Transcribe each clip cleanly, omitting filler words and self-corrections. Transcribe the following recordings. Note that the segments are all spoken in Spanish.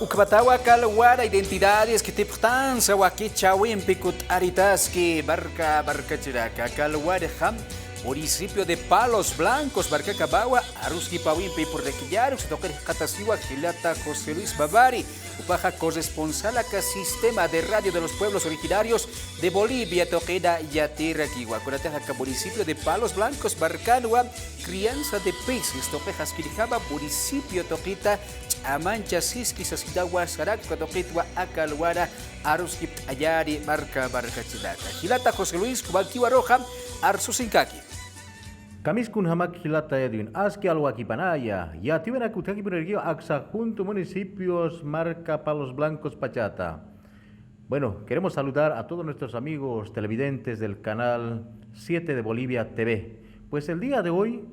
Ukbatawa kalwara identidades que tiptan sawaki chawin pikut aritaski barca chiraca kalwara ham municipio de Palos Blancos barca cabawa aruski pawin pe por requillar se toca catasiwa Gilata José Luis Bavari upaja corresponsal a sistema de radio de los pueblos originarios de Bolivia toqueda yatira kiwa curataja municipio de Palos Blancos barcanua crianza de peces toquejas kirijaba municipio toquita Amancha siski sasidawa sarak katokitwa akalwara aruskip ayari barca chilata. Gilata José Luis Kubalkiwa Roja Arsusinkaki. Kamiskun hamak Gilata edwin aski alwakipanaya ya tiwen akutaki punergio aksa junto municipios marca Palos Blancos Pachata. Bueno, queremos saludar a todos nuestros amigos televidentes del canal 7 de Bolivia TV. Pues el día de hoy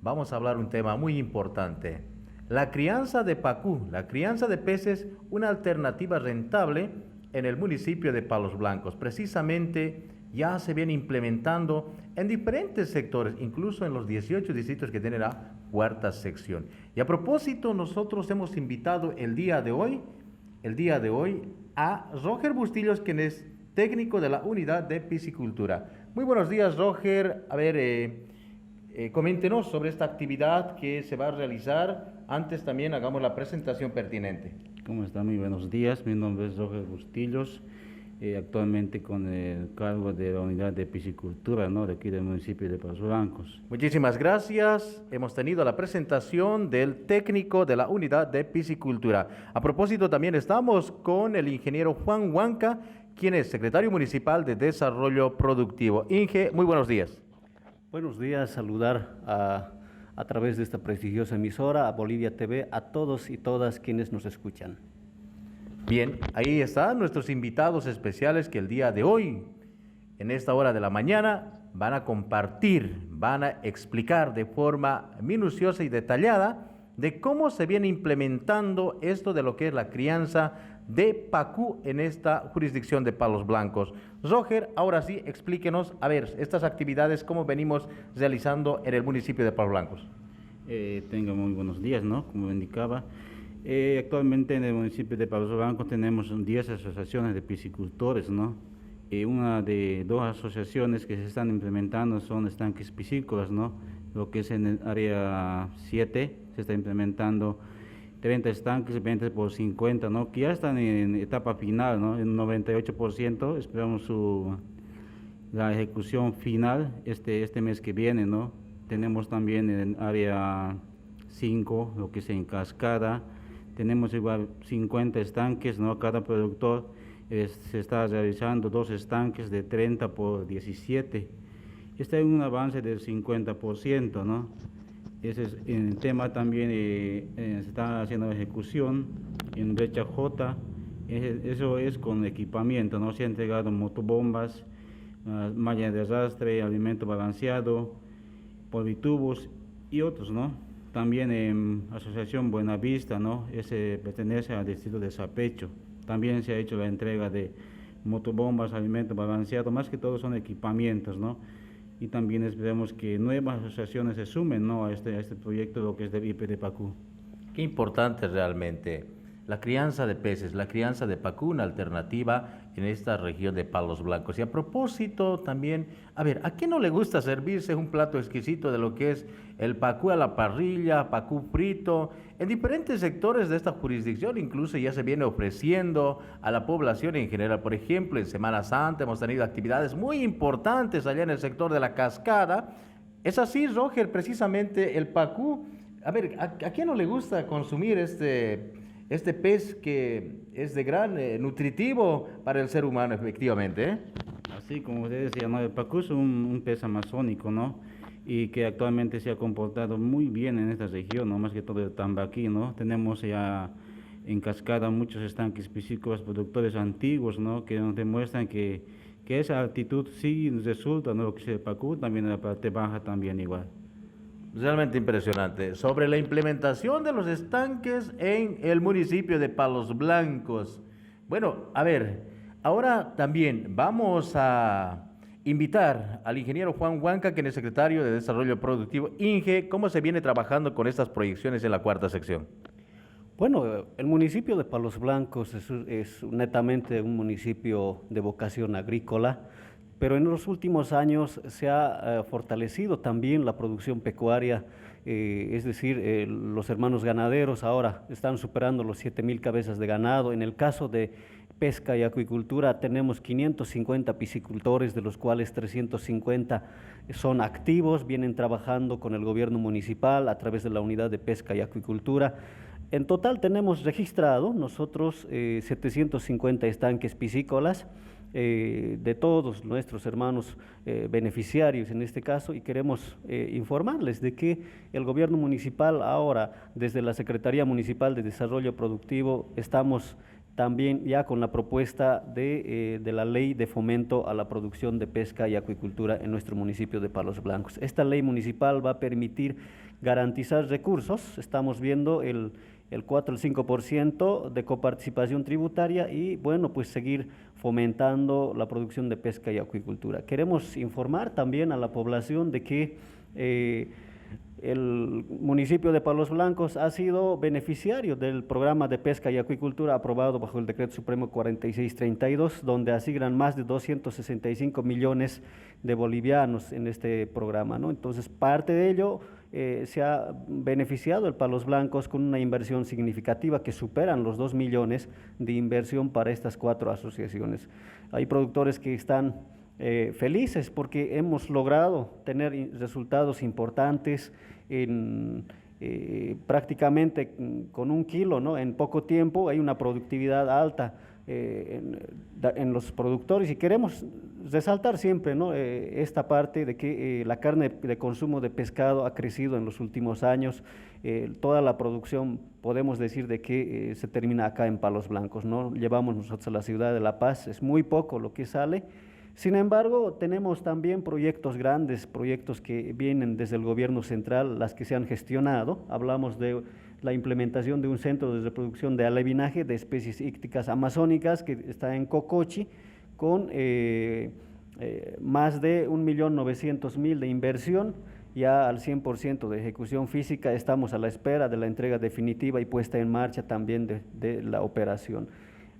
vamos a hablar un tema muy importante. La crianza de pacú, la crianza de peces, una alternativa rentable en el municipio de Palos Blancos. Precisamente ya se viene implementando en diferentes sectores, incluso en los 18 distritos que tiene la cuarta sección. Y a propósito, nosotros hemos invitado el día de hoy a Roger Bustillos, quien es técnico de la unidad de piscicultura. Muy buenos días, Roger. A ver, coméntenos sobre esta actividad que se va a realizar. Antes también hagamos la presentación pertinente. ¿Cómo está? Muy buenos días. Mi nombre es Roger Bustillos, actualmente con el cargo de la unidad de piscicultura, ¿no?, de aquí del municipio de Palos Blancos. Muchísimas gracias. Hemos tenido la presentación del técnico de la unidad de piscicultura. A propósito, también estamos con el ingeniero Juan Huanca, quien es secretario municipal de Desarrollo Productivo. Inge, muy buenos días. Buenos días, saludar a través de esta prestigiosa emisora, a Bolivia TV, a todos y todas quienes nos escuchan. Bien, ahí están nuestros invitados especiales que el día de hoy, en esta hora de la mañana, van a compartir, van a explicar de forma minuciosa y detallada de cómo se viene implementando esto de lo que es la crianza de pacú en esta jurisdicción de Palos Blancos. Roger, ahora sí, explíquenos, a ver, estas actividades, cómo venimos realizando en el municipio de Palos Blancos. Tenga muy buenos días, ¿no? Como indicaba, actualmente en el municipio de Palos Blancos tenemos 10 asociaciones de piscicultores, ¿no? Una de 2 asociaciones que se están implementando son estanques piscícolas, ¿no? Lo que es en el área 7 se está implementando 30 estanques, 20 por 50, ¿no?, que ya están en etapa final, ¿no?, en 98%, esperamos la ejecución final este mes que viene, ¿no? Tenemos también en área 5, lo que es en Cascada, tenemos igual 50 estanques, ¿no?, cada productor se está realizando 2 estanques de 30 por 17, está en un avance del 50%, ¿no? Ese es el tema también, se está haciendo ejecución en brecha J, eso es con equipamiento, ¿no? Se han entregado motobombas, malla de arrastre, alimento balanceado, politubos y otros, ¿no? También en Asociación Buenavista, ¿no?, ese pertenece al distrito de Sapecho, también se ha hecho la entrega de motobombas, alimento balanceado, más que todo son equipamientos, ¿no? Y también esperamos que nuevas asociaciones se sumen, ¿no?, a este proyecto, lo que es del IP de pacú. Qué importante realmente la crianza de peces, la crianza de pacú, una alternativa en esta región de Palos Blancos. Y a propósito también, a ver, ¿a quién no le gusta servirse un plato exquisito de lo que es el pacú a la parrilla, pacú frito? En diferentes sectores de esta jurisdicción incluso ya se viene ofreciendo a la población en general. Por ejemplo, en Semana Santa hemos tenido actividades muy importantes allá en el sector de la Cascada. Es así, Roger, precisamente el pacú. A ver, ¿a quién no le gusta consumir este pez que es de gran nutritivo para el ser humano, efectivamente, ¿eh? Así como usted decía, ¿no?, el pacú es un pez amazónico, ¿no?, y que actualmente se ha comportado muy bien en esta región, ¿no?, más que todo el Tambaquí, ¿no? Tenemos ya en Cascada muchos estanques piscícolas productores antiguos, ¿no?, que nos demuestran que esa altitud sí resulta, ¿no?, lo que es el pacú, también en la parte baja también igual. Realmente impresionante. Sobre la implementación de los estanques en el municipio de Palos Blancos. Bueno, a ver, ahora también vamos a invitar al ingeniero Juan Huanca, quien es secretario de Desarrollo Productivo. Inge, ¿cómo se viene trabajando con estas proyecciones en la cuarta sección? Bueno, el municipio de Palos Blancos es netamente un municipio de vocación agrícola, pero en los últimos años se ha fortalecido también la producción pecuaria, es decir, los hermanos ganaderos ahora están superando los 7.000 cabezas de ganado. En el caso de pesca y acuicultura tenemos 550 piscicultores, de los cuales 350 son activos, vienen trabajando con el gobierno municipal a través de la unidad de pesca y acuicultura. En total tenemos registrado nosotros 750 estanques piscícolas de todos nuestros hermanos beneficiarios en este caso, y queremos informarles de que el gobierno municipal ahora, desde la Secretaría Municipal de Desarrollo Productivo, estamos también ya con la propuesta de la ley de fomento a la producción de pesca y acuicultura en nuestro municipio de Palos Blancos. Esta ley municipal va a permitir garantizar recursos, estamos viendo el 4 al 5% de coparticipación tributaria y bueno, pues seguir fomentando la producción de pesca y acuicultura. Queremos informar también a la población de que el municipio de Palos Blancos ha sido beneficiario del programa de pesca y acuicultura aprobado bajo el Decreto Supremo 4632, donde asignan más de 265 millones de bolivianos en este programa, ¿no? Entonces, parte de ello se ha beneficiado el Palos Blancos con una inversión significativa que superan los 2 millones de inversión para estas 4 asociaciones. Hay productores que están felices porque hemos logrado tener resultados importantes en prácticamente con 1 kilo, ¿no? En poco tiempo hay una productividad alta en los productores, y queremos resaltar siempre, ¿no? Esta parte de que la carne de consumo de pescado ha crecido en los últimos años. Toda la producción podemos decir de que se termina acá en Palos Blancos, ¿no? Llevamos nosotros a la ciudad de La Paz, es muy poco lo que sale. Sin embargo, tenemos también proyectos grandes, proyectos que vienen desde el gobierno central, las que se han gestionado. Hablamos de la implementación de un centro de reproducción de alevinaje de especies ícticas amazónicas que está en Cocochi, con más de 1.900.000 de inversión, ya al 100% de ejecución física. Estamos a la espera de la entrega definitiva y puesta en marcha también de la operación.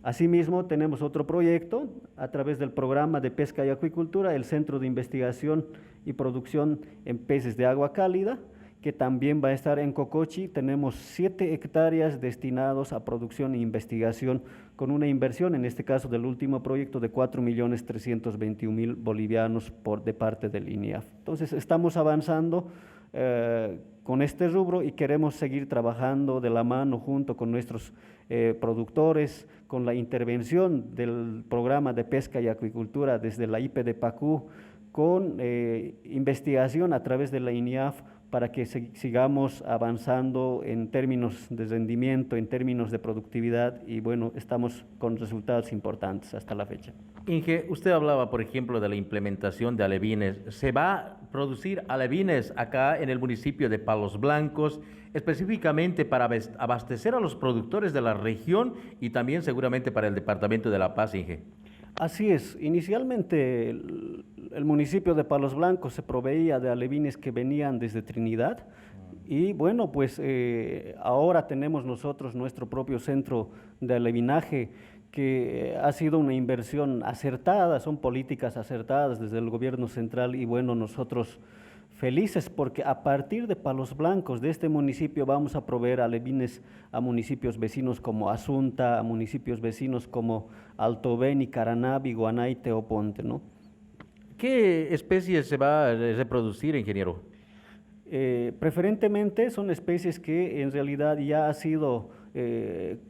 Asimismo, tenemos otro proyecto a través del programa de pesca y acuicultura, el Centro de Investigación y Producción en Peces de Agua Cálida, que también va a estar en Cocochi. Tenemos 7 hectáreas destinados a producción e investigación, con una inversión, en este caso del último proyecto, de 4.321.000 bolivianos de parte del INIAF. Entonces, estamos avanzando con este rubro y queremos seguir trabajando de la mano junto con nuestros productores, con la intervención del programa de pesca y acuicultura desde la IP de Pacú, con investigación a través de la INIAF, para que sigamos avanzando en términos de rendimiento, en términos de productividad, y bueno, estamos con resultados importantes hasta la fecha. Inge, usted hablaba, por ejemplo, de la implementación de alevines. ¿Se va a producir alevines acá en el municipio de Palos Blancos, específicamente para abastecer a los productores de la región y también seguramente para el departamento de La Paz, Inge? Así es, inicialmente el municipio de Palos Blancos se proveía de alevines que venían desde Trinidad, y bueno, pues ahora tenemos nosotros nuestro propio centro de alevinaje, que ha sido una inversión acertada, son políticas acertadas desde el gobierno central, y bueno, nosotros felices porque a partir de Palos Blancos, de este municipio, vamos a proveer alevines a municipios vecinos como Asunta, a municipios vecinos como Alto Beni, Caranavi, Guaná y Teoponte, ¿no? ¿Qué especies se va a reproducir, ingeniero? Preferentemente son especies que en realidad ya ha sido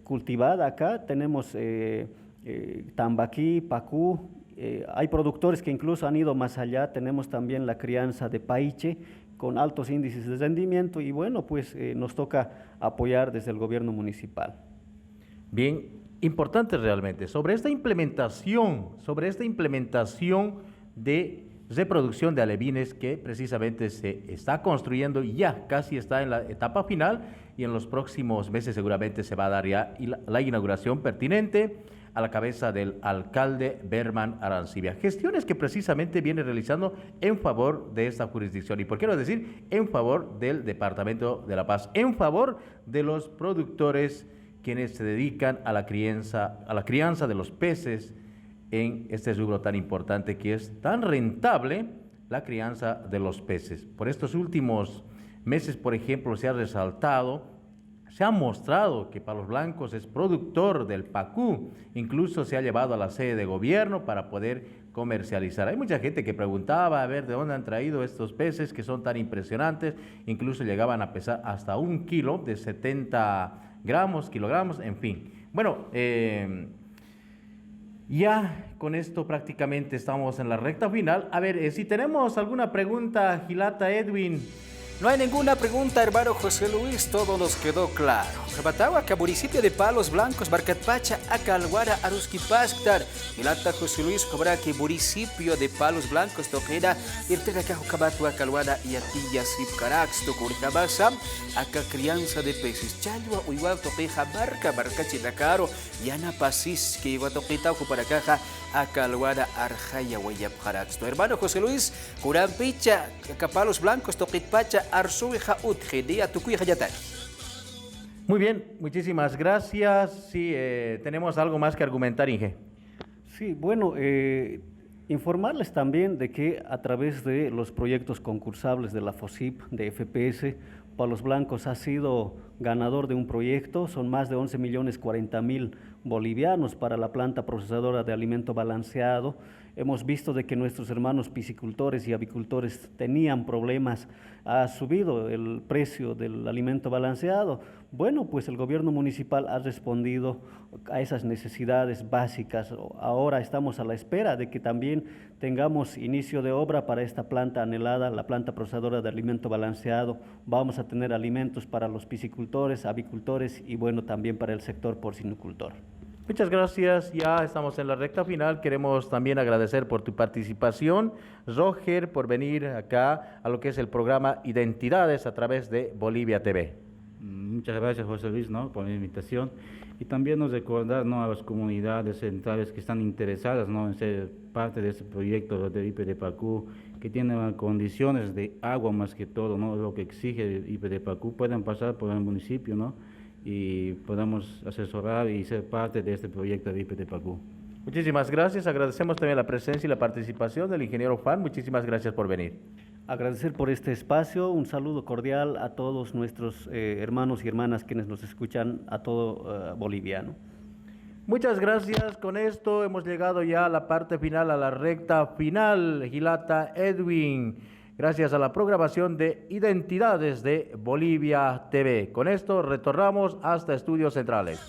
cultivada acá. Tenemos tambaquí, pacú. Hay productores que incluso han ido más allá. Tenemos también la crianza de paiche con altos índices de rendimiento, y bueno, pues nos toca apoyar desde el gobierno municipal. Bien, importante realmente. Sobre esta implementación de reproducción de alevines que precisamente se está construyendo y ya casi está en la etapa final, y en los próximos meses seguramente se va a dar ya la inauguración pertinente a la cabeza del alcalde Berman Arancibia. Gestiones que precisamente viene realizando en favor de esta jurisdicción, y por qué no decir en favor del departamento de La Paz, en favor de los productores quienes se dedican a la crianza de los peces en este rubro tan importante que es tan rentable, la crianza de los peces. Por estos últimos meses, por ejemplo, se ha resaltado, se ha mostrado que Palos Blancos es productor del pacú, incluso se ha llevado a la sede de gobierno para poder comercializar. Hay mucha gente que preguntaba a ver de dónde han traído estos peces que son tan impresionantes, incluso llegaban a pesar hasta 1 kilo de 70 kilogramos, en fin. Bueno, ya con esto prácticamente estamos en la recta final. A ver, si tenemos alguna pregunta, Gilata, Edwin. No hay ninguna pregunta, hermano José Luis, todo nos quedó claro. Jabatahuaca, municipio de Palos Blancos, Barcatpacha, Acalguara, Arusquipastar. Gilata José Luis, cobra que municipio de Palos Blancos, toquera, irtega Cajucabato, Acalguara y Atilla, Sipcarax, Tocurjabasa, acá crianza de peces. Chalua, igual toqueja, barca chilacaro, Yana Pasis, que igual toqueta, para caja, Acalguara, Arjaya, Huayapjarax. Hermano José Luis, Curampicha, Capalos Blancos, Toquitpacha, Arsuja, Utgedia, Tucuy, Hayatari. Muy bien, muchísimas gracias. Sí, tenemos algo más que argumentar, Inge. Sí, bueno, informarles también de que a través de los proyectos concursables de la FOSIP, de FPS, Palos Blancos ha sido ganador de un proyecto, son más de 11.040.000 bolivianos para la planta procesadora de alimento balanceado. Hemos visto de que nuestros hermanos piscicultores y avicultores tenían problemas, ha subido el precio del alimento balanceado. Bueno, pues el gobierno municipal ha respondido a esas necesidades básicas. Ahora estamos a la espera de que también tengamos inicio de obra para esta planta anhelada, la planta procesadora de alimento balanceado. Vamos a tener alimentos para los piscicultores, avicultores y bueno, también para el sector porcinocultor. Muchas gracias, ya estamos en la recta final. Queremos también agradecer por tu participación, Roger, por venir acá a lo que es el programa Identidades a través de Bolivia TV. Muchas gracias, José Luis, ¿no?, por la invitación. Y también nos recordar, ¿no?, a las comunidades centrales que están interesadas, ¿no?, en ser parte de este proyecto de IPDPACU, que tienen condiciones de agua más que todo, ¿no?, lo que exige el IPDPACU, pueden pasar por el municipio, ¿no?, y podamos asesorar y ser parte de este proyecto de IPDPACU. Muchísimas gracias, agradecemos también la presencia y la participación del ingeniero Juan. Muchísimas gracias por venir. Agradecer por este espacio, un saludo cordial a todos nuestros hermanos y hermanas quienes nos escuchan, a todo boliviano. Muchas gracias, con esto hemos llegado ya a la parte final, a la recta final, Gilata, Edwin. Gracias a la programación de Identidades de Bolivia TV. Con esto retornamos hasta Estudios Centrales.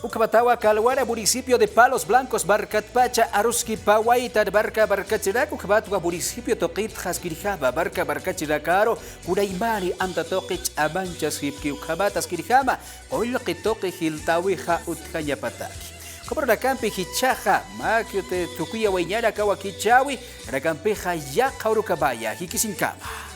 Ucabatawa, Calguara, municipio de Palos Blancos, Barcatpacha, Arusquipahuaytar, Barcachirac, Ucabatwa, municipio Toquit, Jasquirijaba, Barcachiracaro, Curaimari, Antatoquich, Abanchas, Hipki, Ucabatas, Kirijama, Oilque Toque, Giltawija, Utkayapataki. Como Racampi, Hichaja, Maquiote, Tucuya, Huayara, Kawakichawi, Racampeja, Ya, Kaurucabaya, Hikisincama.